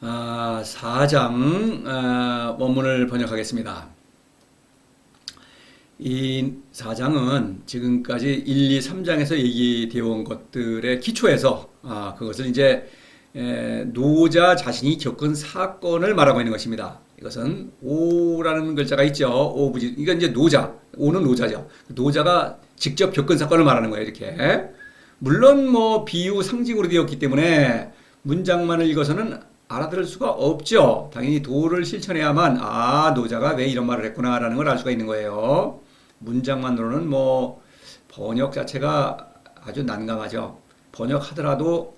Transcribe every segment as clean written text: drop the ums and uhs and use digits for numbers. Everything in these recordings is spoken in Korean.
4장 원문을 번역하겠습니다. 이 4장은 지금까지 1, 2, 3장에서 얘기되어 온 것들의 기초에서 그것을 이제 노자 자신이 겪은 사건을 말하고 있는 것입니다. 이것은 오라는 글자가 있죠. 오부지. 이건 이제 노자. 오는 노자죠. 노자가 직접 겪은 사건을 말하는 거예요. 이렇게. 물론 뭐 비유 상징으로 되었기 때문에 문장만을 읽어서는 알아들을 수가 없죠. 당연히 도를 실천해야만 노자가 왜 이런 말을 했구나라는 걸 알 수가 있는 거예요. 문장만으로는 뭐 번역 자체가 아주 난감하죠. 번역하더라도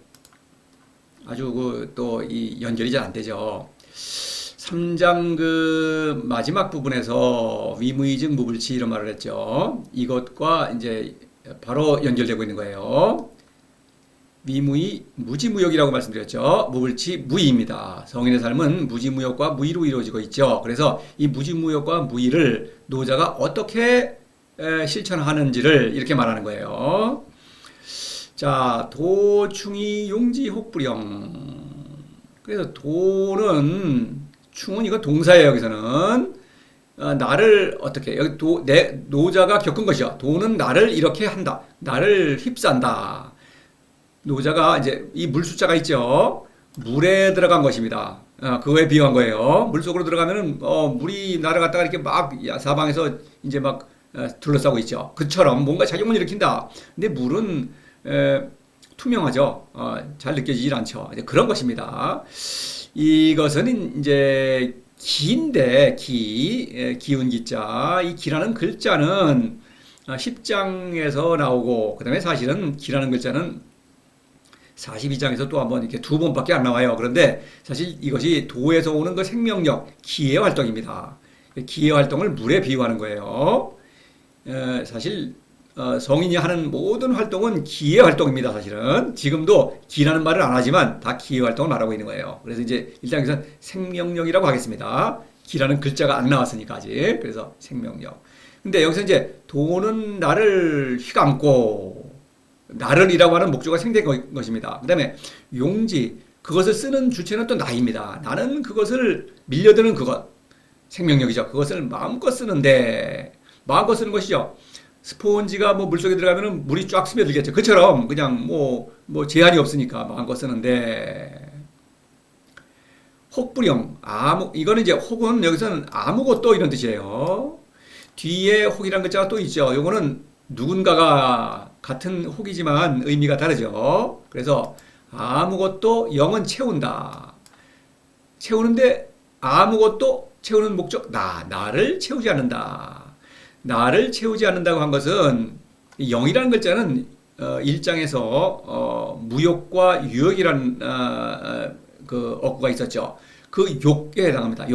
아주 또 이 연결이 잘 안 되죠. 3장 그 마지막 부분에서 위무이증 무불치 이런 말을 했죠. 이것과 이제 바로 연결되고 있는 거예요. 위무이 무지무역이라고 말씀드렸죠. 무불치 무의입니다. 성인의 삶은 무지무역과 무의로 이루어지고 있죠. 그래서 이 무지무역과 무의를 노자가 어떻게 실천하는지를 이렇게 말하는 거예요. 자, 도충이 용지 혹불영. 그래서 도는 충은 이거 동사예요. 여기서는 나를 어떻게 여기 노자가 겪은 것이요. 도는 나를 이렇게 한다. 나를 휩싼다. 노자가 이제 이 물 숫자가 있죠. 물에 들어간 것입니다. 그거에 비유한 거예요. 물 속으로 들어가면은 물이 날아갔다가 이렇게 막 사방에서 이제 막 둘러싸고 있죠. 그처럼 뭔가 작용을 일으킨다. 근데 물은 투명하죠. 잘 느껴지질 않죠. 이제 그런 것입니다. 이것은 이제 기인데 기운 기자. 이 기라는 글자는 10장에서 나오고 그다음에 사실은 기라는 글자는 42장에서 또 한번 이렇게 두 번밖에 안 나와요. 그런데 사실 이것이 도에서 오는 그 생명력, 기의 활동입니다. 기의 활동을 물에 비유하는 거예요. 사실 성인이 하는 모든 활동은 기의 활동입니다. 사실은 지금도 기라는 말을 안 하지만 다 기의 활동을 말하고 있는 거예요. 그래서 이제 일단 여기서 생명력이라고 하겠습니다. 기라는 글자가 안 나왔으니까 아직. 그래서 생명력. 근데 여기서 이제 도는 나를 휘감고 나를이라고 하는 목조가 생긴 것입니다. 그 다음에 용지, 그것을 쓰는 주체는 또 나입니다. 나는 그것을 밀려드는 그것, 생명력이죠. 그것을 마음껏 쓰는데, 마음껏 쓰는 것이죠. 스포은지가 뭐 물속에 들어가면 물이 쫙 스며들겠죠. 그처럼 그냥 뭐 제한이 없으니까 마음껏 쓰는데, 혹불영, 이거는 이제 혹은 여기서는 아무것도 이런 뜻이에요. 뒤에 혹이란 글자가 또 있죠. 요거는 누군가가 같은 혹이지만 의미가 다르죠. 그래서 아무것도 영은 채운다. 채우는데 아무것도 채우는 목적 나를 채우지 않는다. 나를 채우지 않는다고 한 것은 영이라는 글자는 1장에서 무욕과 유욕이라는 그 어구가 있었죠. 그 욕에 해당합니다.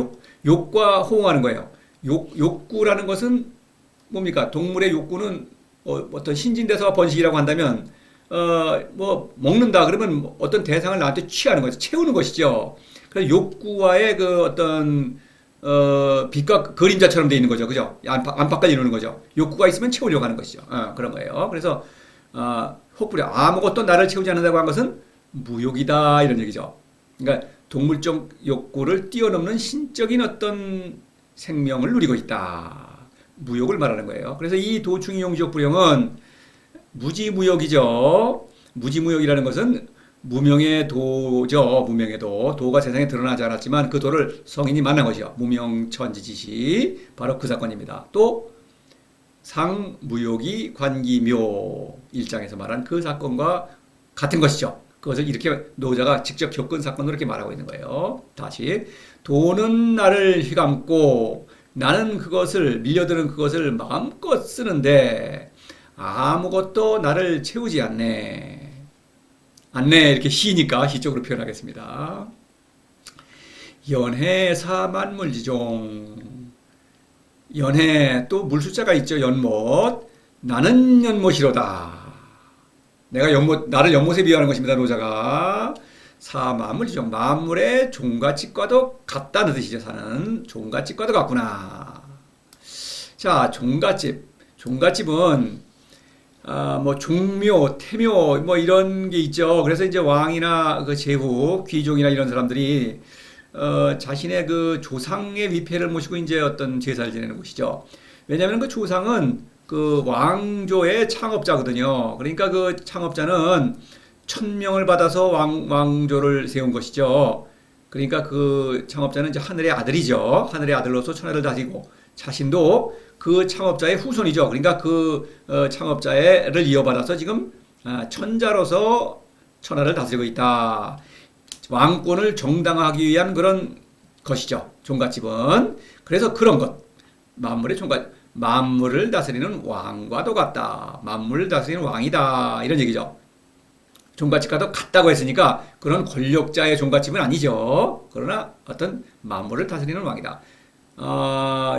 욕과 호응하는 거예요. 욕구라는 것은 뭡니까? 동물의 욕구는 어떤 신진대사와 번식이라고 한다면 뭐 먹는다 그러면 어떤 대상을 나한테 취하는 거죠. 채우는 것이죠. 그래서 욕구와의 그 어떤 빛과 그림자처럼 돼 있는 거죠. 그죠? 안팎을 이루는 거죠. 욕구가 있으면 채우려고 하는 것이죠. 그런 거예요. 그래서 혹부려 아무것도 나를 채우지 않는다고 한 것은 무욕이다 이런 얘기죠. 그러니까 동물적 욕구를 뛰어넘는 신적인 어떤 생명을 누리고 있다. 무욕을 말하는 거예요. 그래서 이 도충이 용지욕 불영은 무지무욕이죠. 무지무욕이라는 것은 무명의 도죠. 무명의 도. 도가 세상에 드러나지 않았지만 그 도를 성인이 만난 것이요. 무명천지지시. 바로 그 사건입니다. 또 상무욕이 관기묘 1장에서 말한 그 사건과 같은 것이죠. 그것을 이렇게 노자가 직접 겪은 사건으로 이렇게 말하고 있는 거예요. 다시 도는 나를 휘감고 나는 그것을 밀려드는 그것을 마음껏 쓰는데 아무것도 나를 채우지 않네. 이렇게 시니까 시적으로 표현하겠습니다. 연해 사만물지종. 연해 또 물숫자가 있죠. 연못. 나는 연못이로다. 나를 연못에 비유하는 것입니다. 노자가. 사만물지종. 만물의 종갓집과도 같다는 뜻이죠. 사는 종갓집과도 같구나. 자, 종갓집. 종갓집은 뭐 종묘, 태묘 뭐 이런 게 있죠. 그래서 이제 왕이나 그 제후, 귀족이나 이런 사람들이 자신의 그 조상의 위패를 모시고 이제 어떤 제사를 지내는 곳이죠. 왜냐하면 그 조상은 그 왕조의 창업자거든요. 그러니까 그 창업자는 천명을 받아서 왕조를 세운 것이죠. 그러니까 그 창업자는 이제 하늘의 아들이죠. 하늘의 아들로서 천하를 다스리고 자신도 그 창업자의 후손이죠. 그러니까 그 창업자를 이어받아서 지금 천자로서 천하를 다스리고 있다. 왕권을 정당화하기 위한 그런 것이죠. 종갓집은. 그래서 그런 것. 만물의 종갓. 만물을 다스리는 왕과도 같다. 만물을 다스리는 왕이다. 이런 얘기죠. 종갓집과도 같다고 했으니까 그런 권력자의 종갓집은 아니죠. 그러나 어떤 만물을 다스리는 왕이다.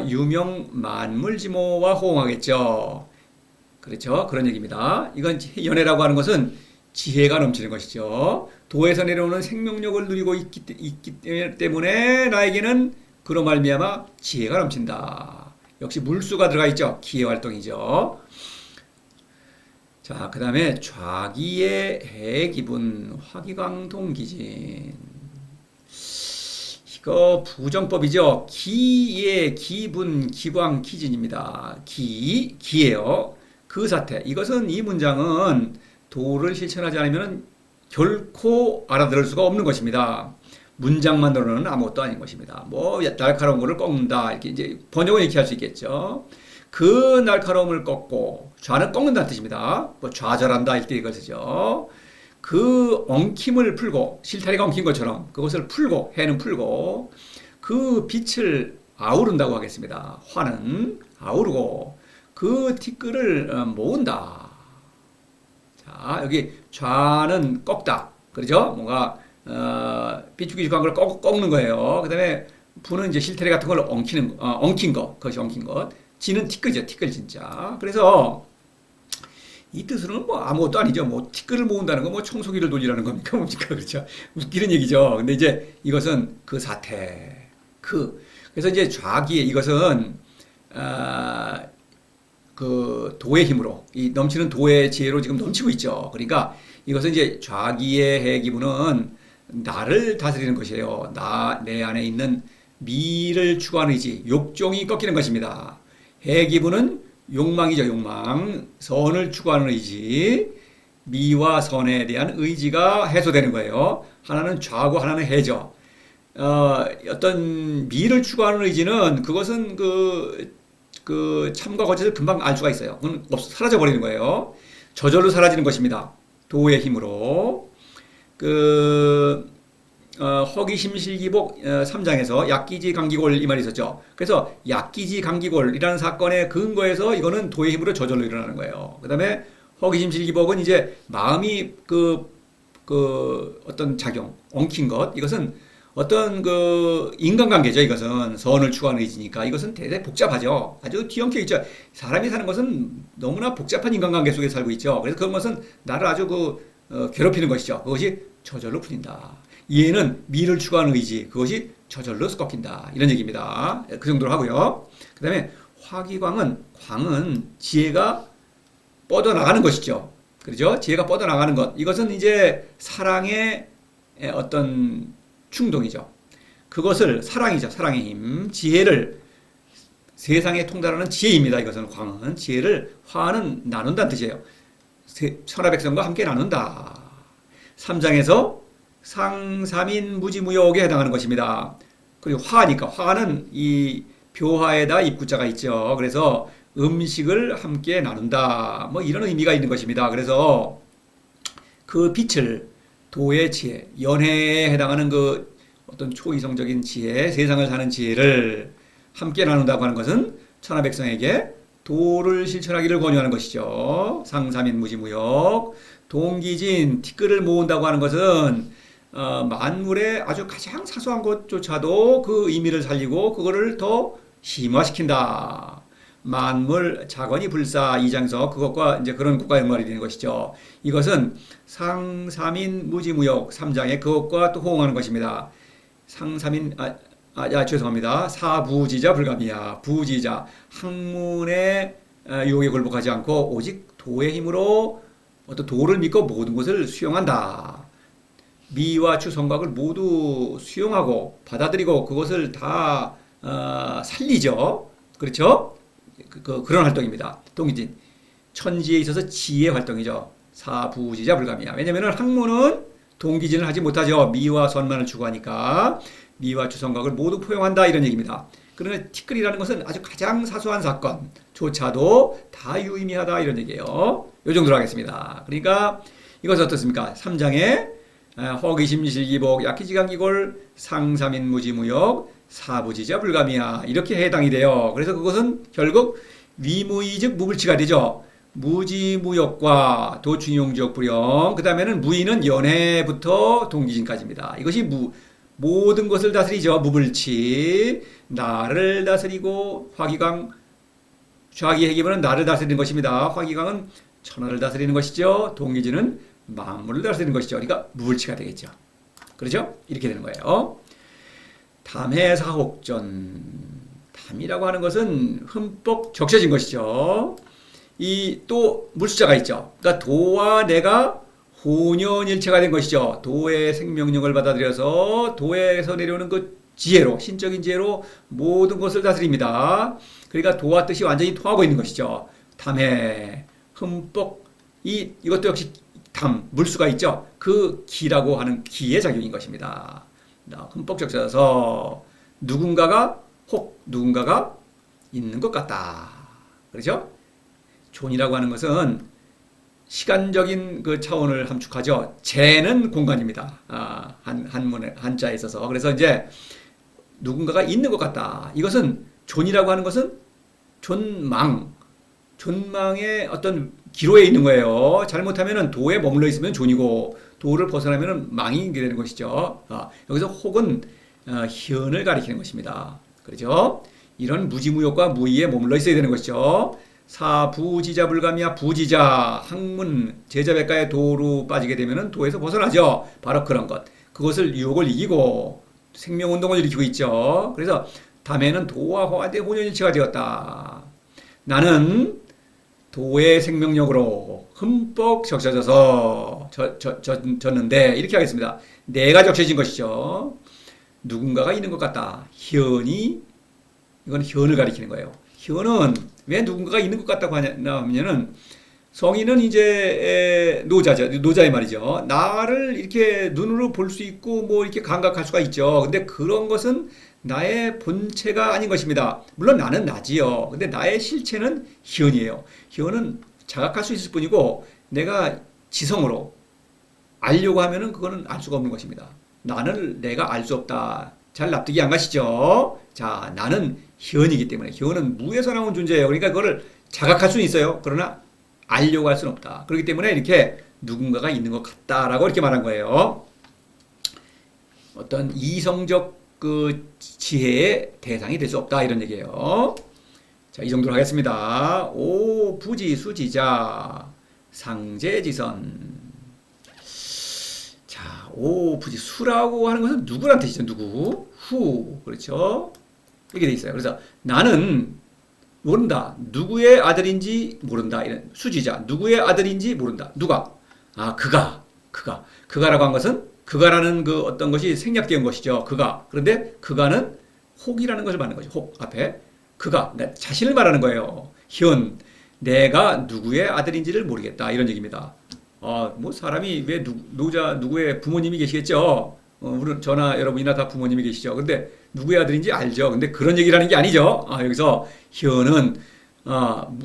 유명 만물지모와 호응하겠죠. 그렇죠. 그런 얘기입니다. 이건 연애라고 하는 것은 지혜가 넘치는 것이죠. 도에서 내려오는 생명력을 누리고 있기 때문에 나에게는 그로 말미암아 지혜가 넘친다. 역시 물수가 들어가 있죠. 기회 활동이죠. 자, 그 다음에 좌기의 해기분, 화기광동기진. 이거 부정법이죠. 기의 기분, 기광, 기진입니다. 기예요. 그 사태. 이것은 이 문장은 도를 실천하지 않으면 결코 알아들을 수가 없는 것입니다. 문장만으로는 아무것도 아닌 것입니다. 뭐 날카로운 거를 꺾는다 이렇게 이제 번역은 이렇게 할 수 있겠죠. 그 날카로움을 꺾고 좌는 꺾는다는 뜻입니다. 뭐 좌절한다 이렇게 이걸 쓰죠. 그 엉킴을 풀고 실타리가 엉킨 것처럼 그것을 풀고 해는 풀고 그 빛을 아우른다고 하겠습니다. 화는 아우르고 그 티끌을 모은다. 자, 여기 좌는 꺾다. 그렇죠? 뭔가 비추기죽한 걸 꺾는 거예요. 그 다음에 부는 이제 실타래 같은 걸 엉킨 거. 그것이 엉킨 것. 지는 티끌이죠. 티끌 진짜. 그래서 이 뜻으로는 뭐 아무것도 아니죠. 뭐 티끌을 모은다는 거 뭐 청소기를 돌리라는 겁니까? 뭡니까? 그렇죠. 웃기는 얘기죠. 근데 이제 이것은 그 사태. 그래서 이제 좌기에 이것은 그 도의 힘으로 이 넘치는 도의 지혜로 지금 넘치고 있죠. 그러니까 이것은 이제 좌기의 해기분은 나를 다스리는 것이에요. 내 안에 있는 미를 추구하는 의지, 욕종이 꺾이는 것입니다. 해기분은 욕망이죠, 욕망. 선을 추구하는 의지, 미와 선에 대한 의지가 해소되는 거예요. 하나는 좌고 하나는 해죠. 어떤 미를 추구하는 의지는 그것은 그 참과 거짓을 금방 알 수가 있어요. 그건 사라져 버리는 거예요. 저절로 사라지는 것입니다. 도의 힘으로. 허기심실기복 3장에서 약기지 감기골 이 말이 있었죠. 그래서 약기지 감기골이라는 사건의 근거에서 이거는 도의 힘으로 저절로 일어나는 거예요. 그 다음에 허기심실기복은 이제 마음이 어떤 작용, 엉킨 것, 이것은 어떤 인간관계죠. 이것은 선을 추구하는 의지니까 이것은 대단히 복잡하죠. 아주 뒤엉켜 있죠. 사람이 사는 것은 너무나 복잡한 인간관계 속에 살고 있죠. 그래서 그런 것은 나를 아주 괴롭히는 것이죠. 그것이 저절로 풀린다. 이해는 미를 추구하는 의지, 그것이 저절로 꺾인다. 이런 얘기입니다. 그 정도로 하고요. 그 다음에 광은 지혜가 뻗어나가는 것이죠. 그렇죠? 지혜가 뻗어나가는 것. 이것은 이제 사랑의 어떤 충동이죠. 그것을 사랑이죠. 사랑의 힘. 지혜를 세상에 통달하는 지혜입니다. 이것은 광은. 지혜를 화는 나눈다는 뜻이에요. 천하 백성과 함께 나눈다. 3장에서 상삼인 무지무역에 해당하는 것입니다. 그리고 화니까 화는 이 묘화에다 입구자가 있죠. 그래서 음식을 함께 나눈다. 뭐 이런 의미가 있는 것입니다. 그래서 그 빛을 도의 지혜, 연애에 해당하는 그 어떤 초이성적인 지혜, 세상을 사는 지혜를 함께 나눈다고 하는 것은 천하 백성에게 도를 실천하기를 권유하는 것이죠. 상삼인 무지무역, 동기진, 티끌을 모은다고 하는 것은 만물의 아주 가장 사소한 것조차도 그 의미를 살리고 그거를 더 심화시킨다. 만물 자건이 불사 2장에서 그것과 이제 그런 국가 연관이 되는 것이죠. 이것은 상삼인 무지무역 3장의 그것과 또 호응하는 것입니다. 상삼인 죄송합니다. 사부지자 불가미야. 부지자 학문의 유혹에 굴복하지 않고 오직 도의 힘으로 어떤 도를 믿고 모든 것을 수용한다. 미와 추 성곽을 모두 수용하고 받아들이고 그것을 다 살리죠. 그렇죠? 그런 활동입니다. 동기진. 천지에 있어서 지혜 활동이죠. 사부지자 불가미야. 왜냐면은 학문은 동기진을 하지 못하죠. 미와 선만을 추구하니까 미와 추성각을 모두 포용한다 이런 얘기입니다. 그러나 티끌이라는 것은 아주 가장 사소한 사건조차도 다 유의미하다 이런 얘기예요. 요 정도로 하겠습니다. 그러니까 이것은 어떻습니까? 3장에 허기심 실기복 약기지강기골 상삼인 무지무역 사부지자 불가미야 이렇게 해당이 돼요. 그래서 그것은 결국 위무이 즉 무불치가 되죠. 무지무역과 도충용지역 불영 그 다음에는 무의는 연애부터 동기진까지입니다. 이것이 모든 것을 다스리죠. 무불치 나를 다스리고 화기강 좌기해기문은 나를 다스리는 것입니다. 화기강은 천하를 다스리는 것이죠. 동기진은 만물을 다스리는 것이죠. 그러니까 무불치가 되겠죠. 그렇죠? 이렇게 되는 거예요. 담해사혹전 담이라고 하는 것은 흠뻑 적셔진 것이죠. 이 또 물수자가 있죠. 그러니까 도와 내가 혼연일체가 된 것이죠. 도의 생명력을 받아들여서 도에서 내려오는 그 지혜로 신적인 지혜로 모든 것을 다스립니다. 그러니까 도와 뜻이 완전히 통하고 있는 것이죠. 담해 흠뻑 이것도 역시 담 물수가 있죠. 그 기라고 하는 기의 작용인 것입니다. 흠뻑 적셔서 누군가가 있는 것 같다. 그렇죠? 존이라고 하는 것은 시간적인 그 차원을 함축하죠. 재는 공간입니다. 한자에 있어서. 그래서 이제 누군가가 있는 것 같다. 이것은 존이라고 하는 것은 존망의 어떤 기로에 있는 거예요. 잘못하면은 도에 머물러 있으면 존이고 도를 벗어나면은 망이 되는 것이죠. 여기서 혹은 현을 가리키는 것입니다. 그렇죠? 이런 무지무역과 무의에 머물러 있어야 되는 것이죠. 사부지자 불가미야 부지자 학문 제자백가의 도로 빠지게 되면은 도에서 벗어나죠. 바로 그런 것. 그것을 유혹을 이기고 생명운동을 일으키고 있죠. 그래서 담에는 도와 화한테 혼연일체가 되었다. 나는 도의 생명력으로 흠뻑 적셔져서 졌는데 이렇게 하겠습니다. 내가 적셔진 것이죠. 누군가가 있는 것 같다. 이건 현을 가리키는 거예요. 현은 왜 누군가가 있는 것 같다고 하냐면은 성인은 이제 노자의 말이죠. 나를 이렇게 눈으로 볼 수 있고 뭐 이렇게 감각할 수가 있죠. 근데 그런 것은 나의 본체가 아닌 것입니다. 물론 나는 나지요. 근데 나의 실체는 현이에요. 현은 자각할 수 있을 뿐이고 내가 지성으로 알려고 하면은 그거는 알 수가 없는 것입니다. 나는 내가 알 수 없다. 잘 납득이 안 가시죠? 자, 나는 현이기 때문에 현은 무에서 나온 존재예요. 그러니까 그거를 자각할 수는 있어요. 그러나 알려고 할 수는 없다. 그렇기 때문에 이렇게 누군가가 있는 것 같다라고 이렇게 말한 거예요. 어떤 이성적 그 지혜의 대상이 될 수 없다 이런 얘기예요. 자, 이 정도로 하겠습니다. 오 부지 수지자 상제지선. 자, 오 부지 수라고 하는 것은 누구란 뜻이죠? 누구? 후. 그렇죠? 이렇게 돼 있어요. 그래서 나는 모른다. 누구의 아들인지 모른다. 이런 수지자. 누구의 아들인지 모른다. 누가? 그가라고 한 것은 그가라는 그 어떤 것이 생략된 것이죠. 그가. 그런데 그가는 혹이라는 것을 말하는 거죠. 혹 앞에 그가 내 자신을 말하는 거예요. 현 내가 누구의 아들인지를 모르겠다 이런 얘기입니다. 뭐 사람이 왜 누구의 부모님이 계시겠죠. 저나 여러분이나 다 부모님이 계시죠. 근데 누구의 아들인지 알죠. 근데 그런 얘기를 하는 게 아니죠. 여기서 현은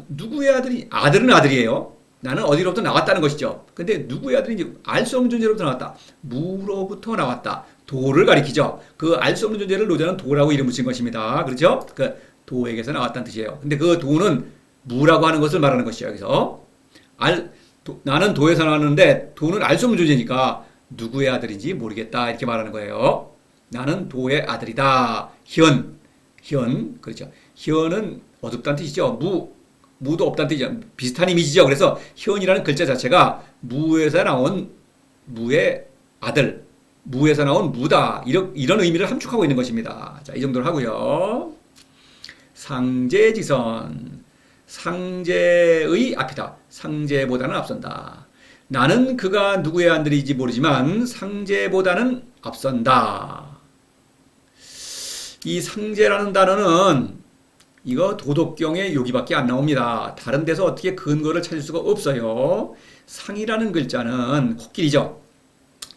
누구의 아들은 아들이에요. 나는 어디로부터 나왔다는 것이죠. 근데 누구의 아들인지 알 수 없는 존재로부터 나왔다. 무로부터 나왔다. 도를 가리키죠. 그 알 수 없는 존재를 노자는 도라고 이름 붙인 것입니다. 그렇죠? 그 도에게서 나왔다는 뜻이에요. 근데 그 도는 무라고 하는 것을 말하는 것이죠. 여기서 나는 도에서 나왔는데 도는 알 수 없는 존재니까 누구의 아들인지 모르겠다 이렇게 말하는 거예요. 나는 도의 아들이다. 그렇죠. 현은 어둡다는 뜻이죠. 무도 없다는 뜻이죠. 비슷한 이미지죠. 그래서 현이라는 글자 자체가 무에서 나온 무의 아들, 무에서 나온 무다 이런 의미를 함축하고 있는 것입니다. 자, 이 정도로 하고요. 상제지선. 상제의 앞이다. 상제보다는 앞선다. 나는 그가 누구의 아들인지 모르지만 상제보다는 앞선다. 이 상제라는 단어는 이거 도덕경의 여기밖에 안 나옵니다. 다른 데서 어떻게 근거를 찾을 수가 없어요. 상이라는 글자는 코끼리죠.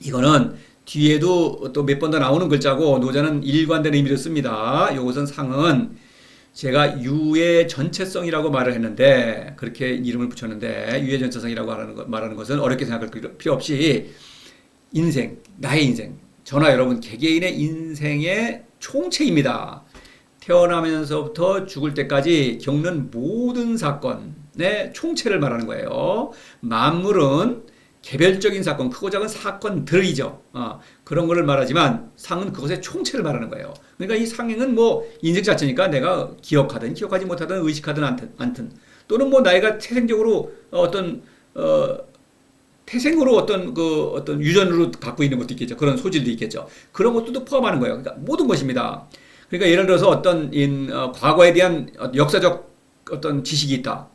이거는 뒤에도 또 몇 번 더 나오는 글자고 노자는 일관된 의미를 씁니다. 이것은 상은 제가 유의 전체성이라고 말을 했는데 그렇게 이름을 붙였는데 유의 전체성이라고 말하는 것은 어렵게 생각할 필요 없이 인생, 나의 인생, 저나 여러분 개개인의 인생의 총체입니다. 태어나면서부터 죽을 때까지 겪는 모든 사건의 총체를 말하는 거예요. 만물은 개별적인 사건, 크고 작은 사건들이죠. 그런 거를 말하지만 상은 그것의 총체를 말하는 거예요. 그러니까 이 상행은 뭐 인생 자체니까 내가 기억하든 기억하지 못하든 의식하든 않든 또는 뭐 나이가 태생적으로 태생으로 어떤 유전으로 갖고 있는 것도 있겠죠. 그런 소질도 있겠죠. 그런 것도 포함하는 거예요. 그러니까 모든 것입니다. 그러니까 예를 들어서 과거에 대한 역사적 어떤 지식이 있다.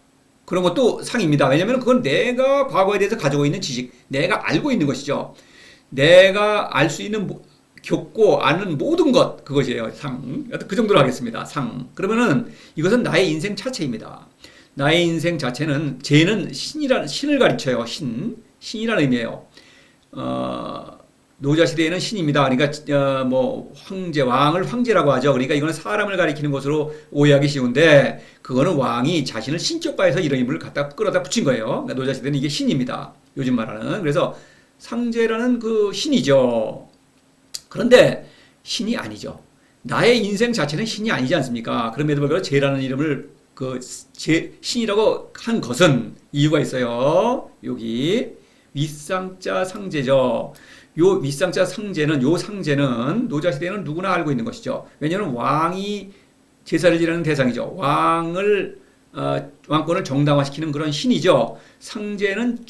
그런 것도 상입니다. 왜냐하면 그건 내가 과거에 대해서 가지고 있는 지식, 내가 알고 있는 것이죠. 내가 알 수 있는, 겪고 아는 모든 것, 그것이에요. 상. 그 정도로 하겠습니다. 상. 그러면은 이것은 나의 인생 자체입니다. 나의 인생 자체는, 쟤는 신을 가르쳐요. 신이라는 의미예요. 노자시대에는 신입니다. 그러니까 왕을 황제라고 하죠. 그러니까 이거는 사람을 가리키는 것으로 오해하기 쉬운데 그거는 왕이 자신을 신격화해서 이런 인물을 갖다 끌어다 붙인 거예요. 그러니까 노자시대는 이게 신입니다. 요즘 말하는. 그래서 상제라는 그 신이죠. 그런데 신이 아니죠. 나의 인생 자체는 신이 아니지 않습니까? 그럼에도 불구하고 제라는 이름을 신이라고 한 것은 이유가 있어요. 여기 윗상자 상제죠. 요 윗상자 상제는, 요 상제는 노자시대에는 누구나 알고 있는 것이죠. 왜냐하면 왕이 제사를 지내는 대상이죠. 왕권을 정당화시키는 그런 신이죠. 상제는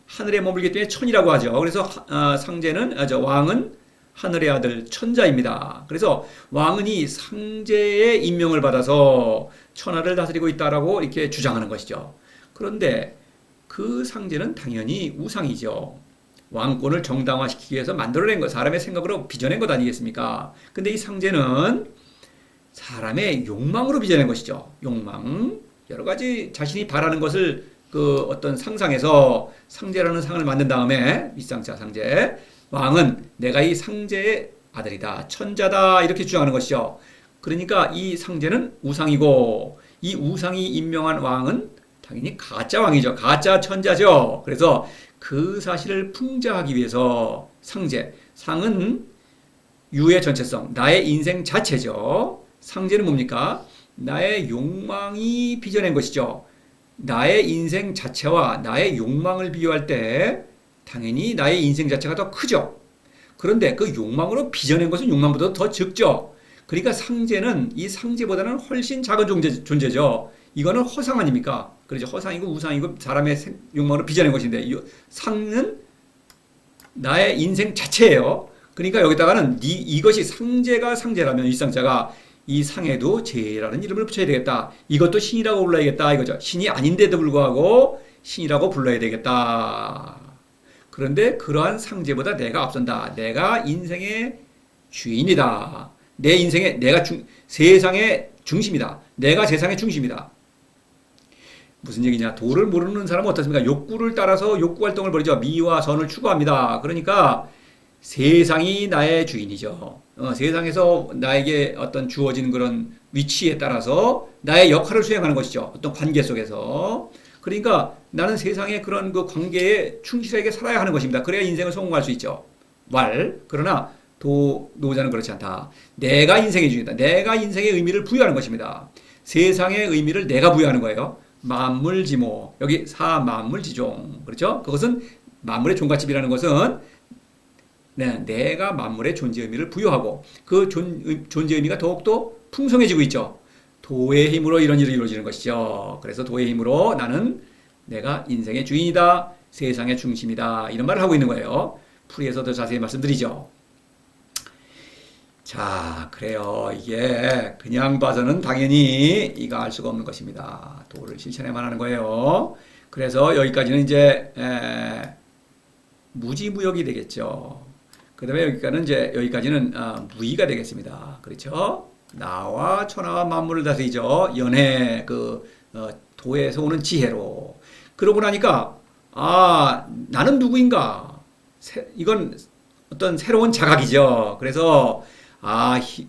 하늘에 머물기 때문에 천이라고 하죠. 그래서 왕은 하늘의 아들 천자입니다. 그래서 왕은 이 상제의 임명을 받아서 천하를 다스리고 있다라고 이렇게 주장하는 것이죠. 그런데 그 상제는 당연히 우상이죠. 왕권을 정당화시키기 위해서 만들어낸 것, 사람의 생각으로 빚어낸 것 아니겠습니까? 근데 이 상제는 사람의 욕망으로 빚어낸 것이죠. 욕망. 여러 가지 자신이 바라는 것을 어떤 상상해서 상제라는 상을 만든 다음에, 윗상자 상제. 왕은 내가 이 상제의 아들이다. 천자다. 이렇게 주장하는 것이죠. 그러니까 이 상제는 우상이고, 이 우상이 임명한 왕은 당연히 가짜 왕이죠. 가짜 천자죠. 그래서 그 사실을 풍자하기 위해서 상은 유의 전체성, 나의 인생 자체죠. 상제는 뭡니까? 나의 욕망이 빚어낸 것이죠. 나의 인생 자체와 나의 욕망을 비교할 때 당연히 나의 인생 자체가 더 크죠. 그런데 그 욕망으로 빚어낸 것은 욕망보다 더 적죠. 그러니까 상제는 이 상제보다는 훨씬 작은 존재죠. 이거는 허상 아닙니까? 그렇죠. 허상이고 우상이고 사람의 욕망으로 빚어낸 것인데 상은 나의 인생 자체예요. 그러니까 여기다가는 이것이 상제라면 윗상자가 이 상에도 제라는 이름을 붙여야 되겠다. 이것도 신이라고 불러야겠다 이거죠. 신이 아닌데도 불구하고 신이라고 불러야 되겠다. 그런데 그러한 상제보다 내가 앞선다. 내가 인생의 주인이다. 내 인생의 세상의 중심이다. 내가 세상의 중심이다. 무슨 얘기냐? 도를 모르는 사람은 어떻습니까? 욕구를 따라서 욕구 활동을 벌이죠. 미와 선을 추구합니다. 그러니까 세상이 나의 주인이죠. 세상에서 나에게 어떤 주어진 그런 위치에 따라서 나의 역할을 수행하는 것이죠. 어떤 관계 속에서. 그러니까 나는 세상의 그런 그 관계에 충실하게 살아야 하는 것입니다. 그래야 인생을 성공할 수 있죠. 그러나 노자는 그렇지 않다. 내가 인생의 주인이다. 내가 인생의 의미를 부여하는 것입니다. 세상의 의미를 내가 부여하는 거예요. 만물지모. 여기 사만물지종. 그렇죠? 그것은 만물의 종갓집이라는 것은 내가 만물의 존재 의미를 부여하고 그 존재 의미가 더욱더 풍성해지고 있죠. 도의 힘으로 이런 일이 이루어지는 것이죠. 그래서 도의 힘으로 나는 내가 인생의 주인이다. 세상의 중심이다. 이런 말을 하고 있는 거예요. 풀이에서 더 자세히 말씀드리죠. 자, 그래요. 이게 그냥 봐서는 당연히 이거 알 수가 없는 것입니다. 도를 실천해만 하는 거예요. 그래서 여기까지는 이제 무지무역이 되겠죠. 그 다음에 여기까지는 무의가 되겠습니다. 그렇죠? 나와 천하와 만물을 다스리죠. 연해 도에서 오는 지혜로. 그러고 나니까 나는 누구인가? 이건 어떤 새로운 자각이죠. 그래서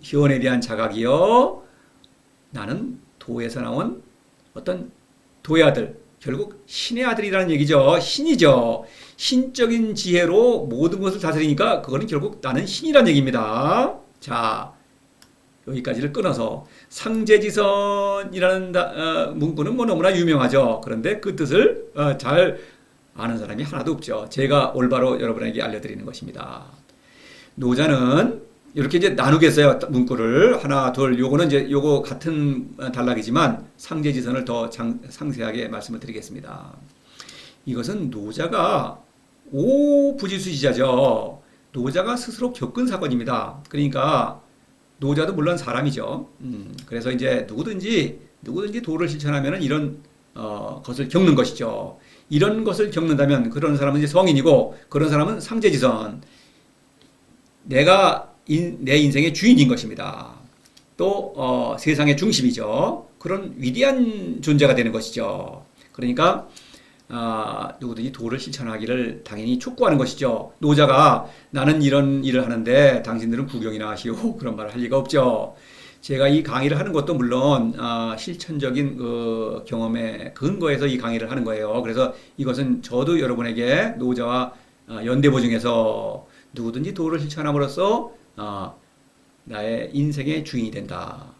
희원에 대한 자각이요. 나는 도에서 나온 어떤 도의 아들, 결국 신의 아들이라는 얘기죠. 신이죠. 신적인 지혜로 모든 것을 다스리니까 그거는 결국 나는 신이라는 얘기입니다. 자, 여기까지를 끊어서 상제지선이라는 문구는 뭐 너무나 유명하죠. 그런데 그 뜻을 잘 아는 사람이 하나도 없죠. 제가 올바로 여러분에게 알려드리는 것입니다. 노자는 이렇게 이제 나누겠어요. 문구를 하나, 둘. 요거는 이제 요거 같은 단락이지만 상제지선을 더 상세하게 말씀을 드리겠습니다. 이것은 노자가 오부지수지자죠. 노자가 스스로 겪은 사건입니다. 그러니까 노자도 물론 사람이죠. 그래서 이제 누구든지 도를 실천하면은 이런 것을 겪는 것이죠. 이런 것을 겪는다면 그런 사람은 이제 성인이고 그런 사람은 상제지선. 내가 내 인생의 주인인 것입니다. 또 세상의 중심이죠. 그런 위대한 존재가 되는 것이죠. 그러니까 누구든지 도를 실천하기를 당연히 촉구하는 것이죠. 노자가 나는 이런 일을 하는데 당신들은 구경이나 하시오. 그런 말을 할 리가 없죠. 제가 이 강의를 하는 것도 물론 실천적인 그 경험에 근거해서 이 강의를 하는 거예요. 그래서 이것은 저도 여러분에게 노자와 연대보 중에서 누구든지 도를 실천함으로써 나의 인생의 주인이 된다.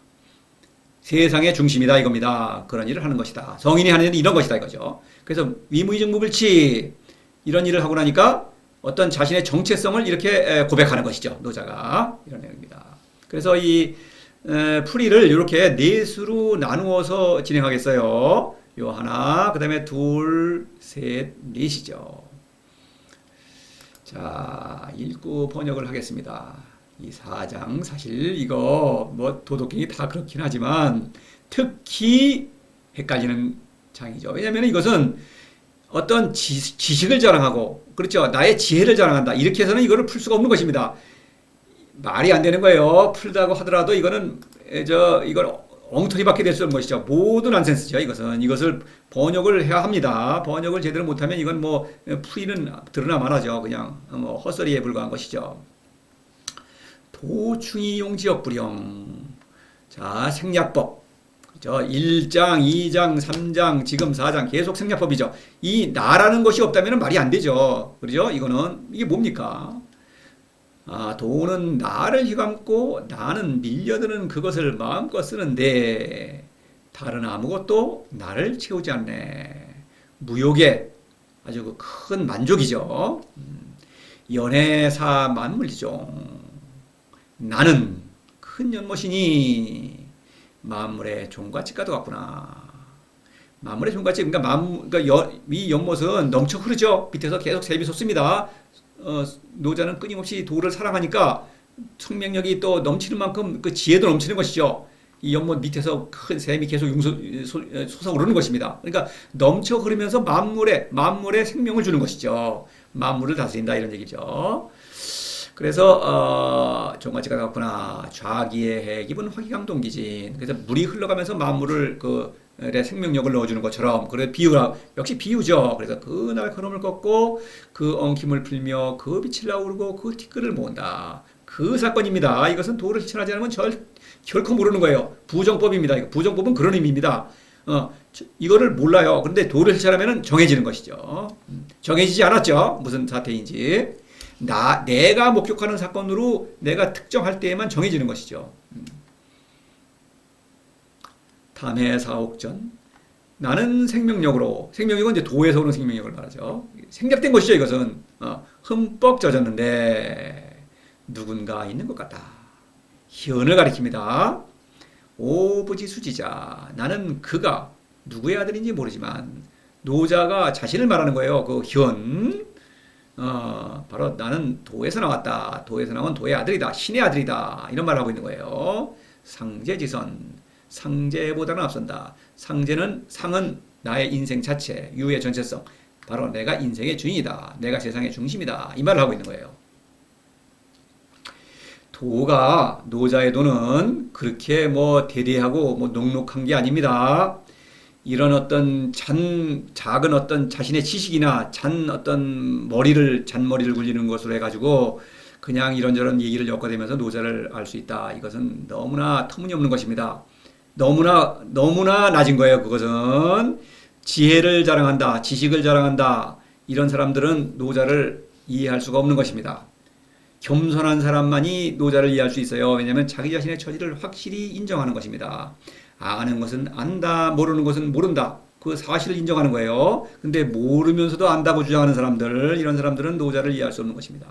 세상의 중심이다 이겁니다. 그런 일을 하는 것이다. 성인이 하는 일은 이런 것이다 이거죠. 그래서 위무이증무불치 이런 일을 하고 나니까 어떤 자신의 정체성을 이렇게 고백하는 것이죠. 노자가 이런 내용입니다. 그래서 이 풀이를 이렇게 넷으로 나누어서 진행하겠어요. 요 하나, 그 다음에 둘, 셋, 넷이죠. 자, 읽고 번역을 하겠습니다. 이 4장 사실 이거 뭐 도덕경이 다 그렇긴 하지만 특히 헷갈리는 장이죠. 왜냐하면 이것은 어떤 지식을 자랑하고 그렇죠. 나의 지혜를 자랑한다. 이렇게 해서는 이거를 풀 수가 없는 것입니다. 말이 안 되는 거예요. 풀다고 하더라도 이거는 이걸 엉터리밖에 될 수 없는 것이죠. 모두 난센스죠. 이것을 번역을 해야 합니다. 번역을 제대로 못하면 이건 뭐 풀이는 드러나 말하죠. 그냥 뭐 헛소리에 불과한 것이죠. 도충이용지역불형. 자, 생략법. 그죠? 1장, 2장, 3장, 지금 4장 계속 생략법이죠. 이 나라는 것이 없다면 말이 안 되죠. 그죠? 이게 뭡니까? 도는 나를 휘감고 나는 밀려드는 그것을 마음껏 쓰는데 다른 아무것도 나를 채우지 않네. 무욕의 아주 큰 만족이죠. 연애사 만물이죠. 나는 큰 연못이니 만물의 종과 찌가도 같구나. 만물의 종과 찌, 그러니까 이 연못은 넘쳐 흐르죠. 밑에서 계속 샘이 솟습니다. 노자는 끊임없이 도를 사랑하니까 생명력이 또 넘치는 만큼 그 지혜도 넘치는 것이죠. 이 연못 밑에서 큰 샘이 계속 솟아오르는 것입니다. 그러니까 넘쳐 흐르면서 만물에 생명을 주는 것이죠. 만물을 다스린다 이런 얘기죠. 그래서 종갓지가 같구나. 좌기의 기분 화기강동기진. 그래서 물이 흘러가면서 만물을 생명력을 넣어주는 것처럼 그래 역시 비유죠. 그래서 그날 그놈을 꺾고 그 엉킴을 풀며 그 빛을 나오르고 그 티끌을 모은다. 그 사건입니다. 이것은 도를 실천하지 않으면 결코 모르는 거예요. 부정법입니다. 부정법은 그런 의미입니다. 이거를 몰라요. 그런데 도를 실천하면 정해지는 것이죠. 정해지지 않았죠. 무슨 사태인지. 내가 목격하는 사건으로 내가 특정할 때에만 정해지는 것이죠. 탐해 사옥전. 나는 생명력은 이제 도에서 오는 생명력을 말하죠. 생략된 것이죠, 이것은. 흠뻑 젖었는데, 누군가 있는 것 같다. 현을 가리킵니다. 오부지수지자. 나는 그가 누구의 아들인지 모르지만, 노자가 자신을 말하는 거예요. 그 현. 바로 나는 도에서 나왔다. 도에서 나온 도의 아들이다. 신의 아들이다. 이런 말을 하고 있는 거예요. 상제지선. 상제보다는 앞선다. 상은 나의 인생 자체, 유의 전체성. 바로 내가 인생의 주인이다. 내가 세상의 중심이다. 이 말을 하고 있는 거예요. 도가, 노자의 도는 그렇게 뭐 대대하고 뭐 녹록한 게 아닙니다. 이런 어떤 작은 어떤 자신의 지식이나 잔머리를 굴리는 것으로 해가지고 그냥 이런저런 얘기를 엮어대면서 노자를 알 수 있다. 이것은 너무나 터무니없는 것입니다. 너무나 낮은 거예요. 그것은 지혜를 자랑한다, 지식을 자랑한다. 이런 사람들은 노자를 이해할 수가 없는 것입니다. 겸손한 사람만이 노자를 이해할 수 있어요. 왜냐하면 자기 자신의 처지를 확실히 인정하는 것입니다. 아는 것은 안다, 모르는 것은 모른다. 그 사실을 인정하는 거예요. 근데 모르면서도 안다고 주장하는 사람들, 이런 사람들은 노자를 이해할 수 없는 것입니다.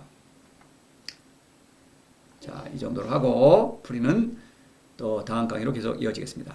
자, 이 정도로 하고 풀이는 또 다음 강의로 계속 이어지겠습니다.